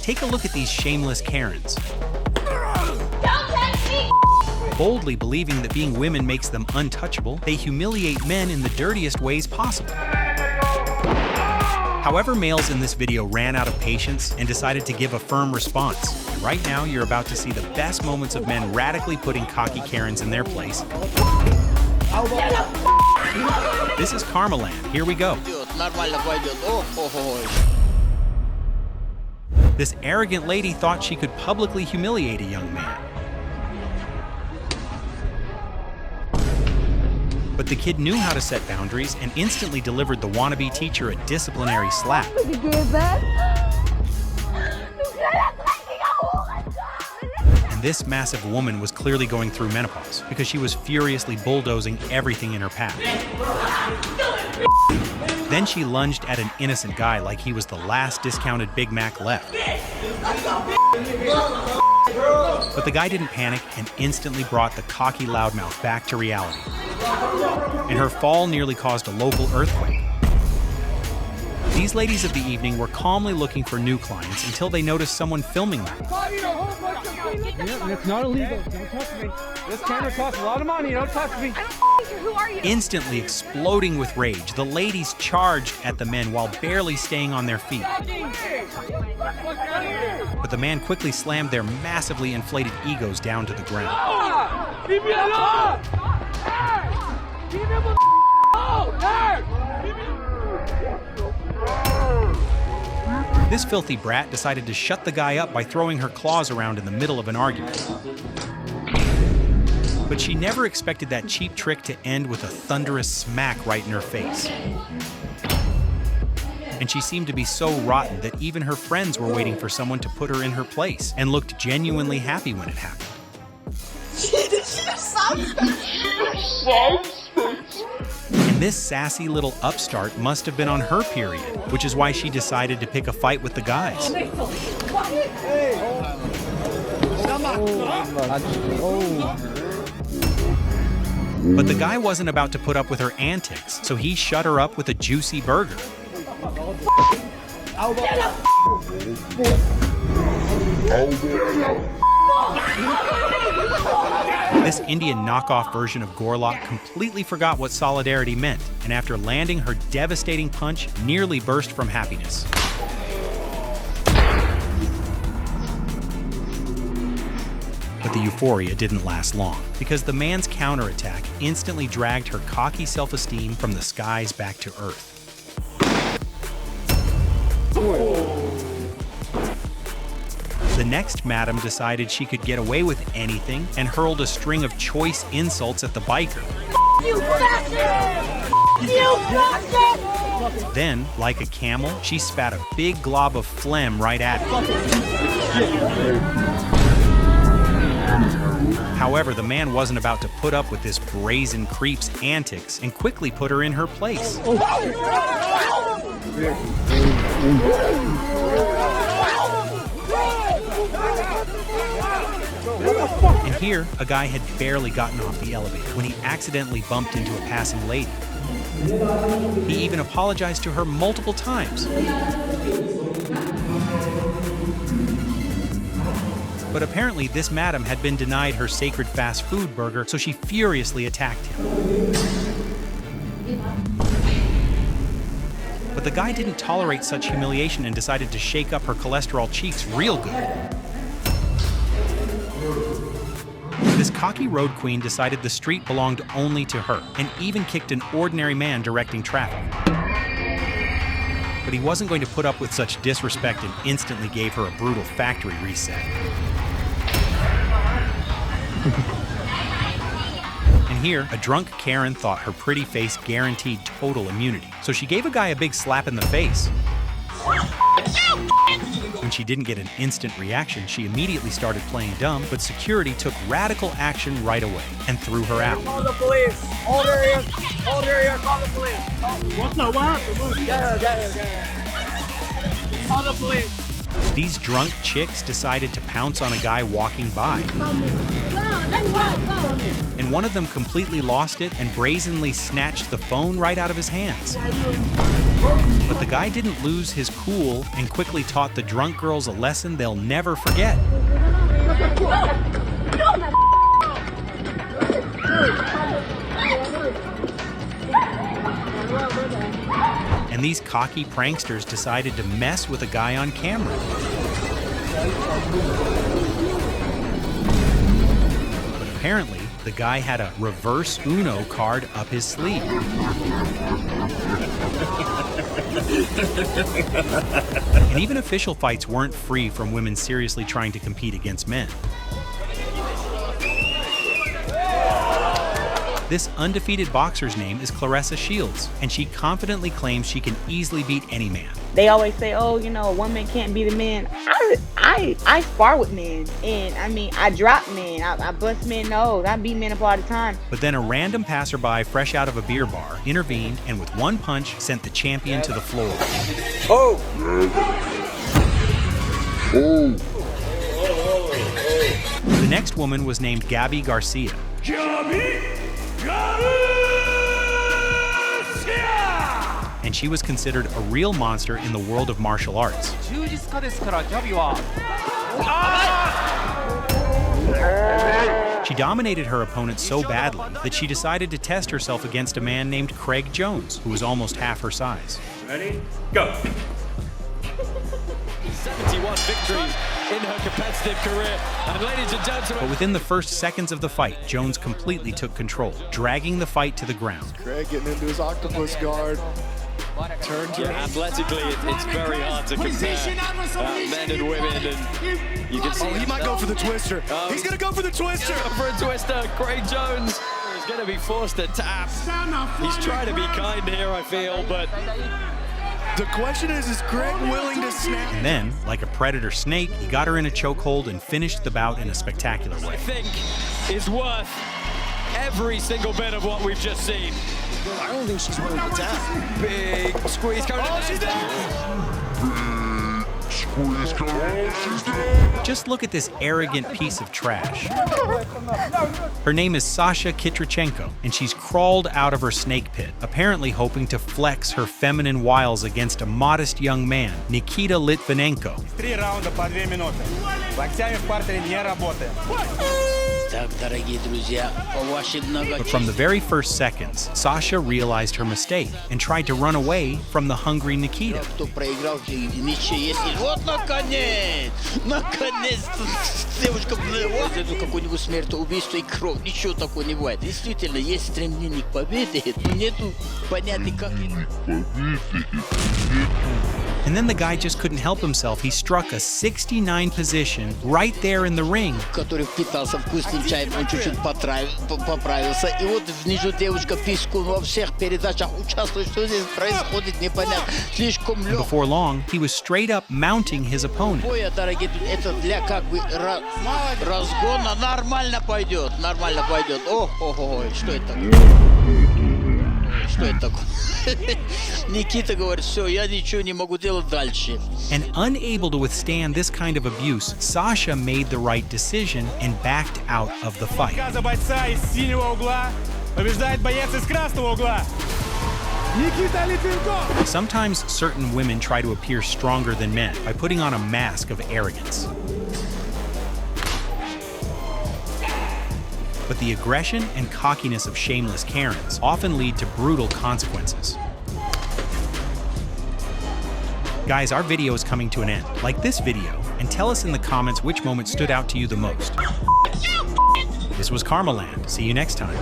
Take a look at these shameless Karens. Boldly believing that being women makes them untouchable, they humiliate men in the dirtiest ways possible. However, males in this video ran out of patience and decided to give a firm response. And right now, you're about to see the best moments of men radically putting cocky Karens in their place. This is Karmaland. Here we go. This arrogant lady thought she could publicly humiliate a young man. But the kid knew how to set boundaries and instantly delivered the wannabe teacher a disciplinary slap. And this massive woman was clearly going through menopause because she was furiously bulldozing everything in her path. Then she lunged at an innocent guy like he was the last discounted Big Mac left. But the guy didn't panic and instantly brought the cocky loudmouth back to reality. And her fall nearly caused a local earthquake. These ladies of the evening were calmly looking for new clients until they noticed someone filming them. It's not illegal. Don't touch me. This camera costs a lot of money. Don't touch me. Who are you? Instantly exploding with rage, the ladies charged at the men while barely staying on their feet. But the man quickly slammed their massively inflated egos down to the ground. Leave me alone! Leave me alone! This filthy brat decided to shut the guy up by throwing her claws around in the middle of an argument. But she never expected that cheap trick to end with a thunderous smack right in her face. And she seemed to be so rotten that even her friends were waiting for someone to put her in her place and looked genuinely happy when it happened. And this sassy little upstart must have been on her period, which is why she decided to pick a fight with the guys. But the guy wasn't about to put up with her antics, so he shut her up with a juicy burger. This Indian knockoff version of Gorlock completely forgot what solidarity meant, and after landing her devastating punch, nearly burst from happiness. But the euphoria didn't last long, because the man's counterattack instantly dragged her cocky self-esteem from the skies back to earth. The next madam decided she could get away with anything and hurled a string of choice insults at the biker. You bastard! You bastard! Then, like a camel, she spat a big glob of phlegm right at him. However, the man wasn't about to put up with this brazen creep's antics and quickly put her in her place. And here, a guy had barely gotten off the elevator when he accidentally bumped into a passing lady. He even apologized to her multiple times. But apparently this madam had been denied her sacred fast food burger, so she furiously attacked him. But the guy didn't tolerate such humiliation and decided to shake up her cholesterol cheeks real good. This cocky road queen decided the street belonged only to her, and even kicked an ordinary man directing traffic. But he wasn't going to put up with such disrespect and instantly gave her a brutal factory reset. And here, a drunk Karen thought her pretty face guaranteed total immunity, so she gave a guy a big slap in the face. When she didn't get an instant reaction, she immediately started playing dumb, but security took radical action right away and threw her out. Call the police! Hold area! Hold area! Call the police! What the what? Call the police! These drunk chicks decided to pounce on a guy walking by. And one of them completely lost it and brazenly snatched the phone right out of his hands. But the guy didn't lose his cool and quickly taught the drunk girls a lesson they'll never forget. And these cocky pranksters decided to mess with a guy on camera. But apparently, the guy had a reverse Uno card up his sleeve. And even official fights weren't free from women seriously trying to compete against men. This undefeated boxer's name is Claressa Shields, and she confidently claims she can easily beat any man. They always say, oh, you know, a woman can't beat a man. I spar with men, and I mean, I drop men, I bust men nose, I beat men up all the time. But then a random passerby fresh out of a beer bar intervened and with one punch sent the champion to the floor. Oh! The next woman was named Gabby Garcia. And she was considered a real monster in the world of martial arts. She dominated her opponent so badly that she decided to test herself against a man named Craig Jones, who was almost half her size. Ready? Go! 71 victories in her competitive career. And ladies and gentlemen... But within the first seconds of the fight, Jones completely took control, dragging the fight to the ground. Craig getting into his octopus guard. Athletically, it's very hard to compare men and women, and you can see... Oh, he might go for the twister. He's going to go for the twister. Go for a twister. Craig Jones is going to be forced to tap. He's trying to be kind here, I feel, but... The question is Craig willing to snap? And then, like a predator snake, he got her in a chokehold and finished the bout in a spectacular way. I think is worth every single bit of what we've just seen. I don't think she's willing to tap. Big squeeze coming. Oh, she's down! Just look at this arrogant piece of trash. Her name is Sasha Kitrichenko, and she's crawled out of her snake pit, apparently hoping to flex her feminine wiles against a modest young man, Nikita Litvinenko. 3 раунда по 2 минуты. Локтями в партере не работаем. But from the very first seconds, Sasha realized her mistake and tried to run away from the hungry Nikita. And then the guy just couldn't help himself. He struck a 69 position right there in the ring. Он чуть-чуть поправился. И вот внизу девушка пискун во всех передачах участвует. Что здесь происходит, непонятно. Слишком легко. Before long, he was straight up mounting his opponent. Боя, дорогие, это для как бы разгона нормально пойдет. Нормально пойдет. Ого, что это такое? Что это такое? Никита говорит, все, я ничего не могу делать дальше. And unable to withstand this kind of abuse, Sasha made the right decision and backed out of the fight. За бойца из синего угла побеждает боец из красного угла. Никита Литвиненко! Sometimes certain women try to appear stronger than men by putting on a mask of arrogance. But the aggression and cockiness of shameless Karens often lead to brutal consequences. Guys, our video is coming to an end. Like this video, and tell us in the comments which moment stood out to you the most. This was Karmaland. See you next time.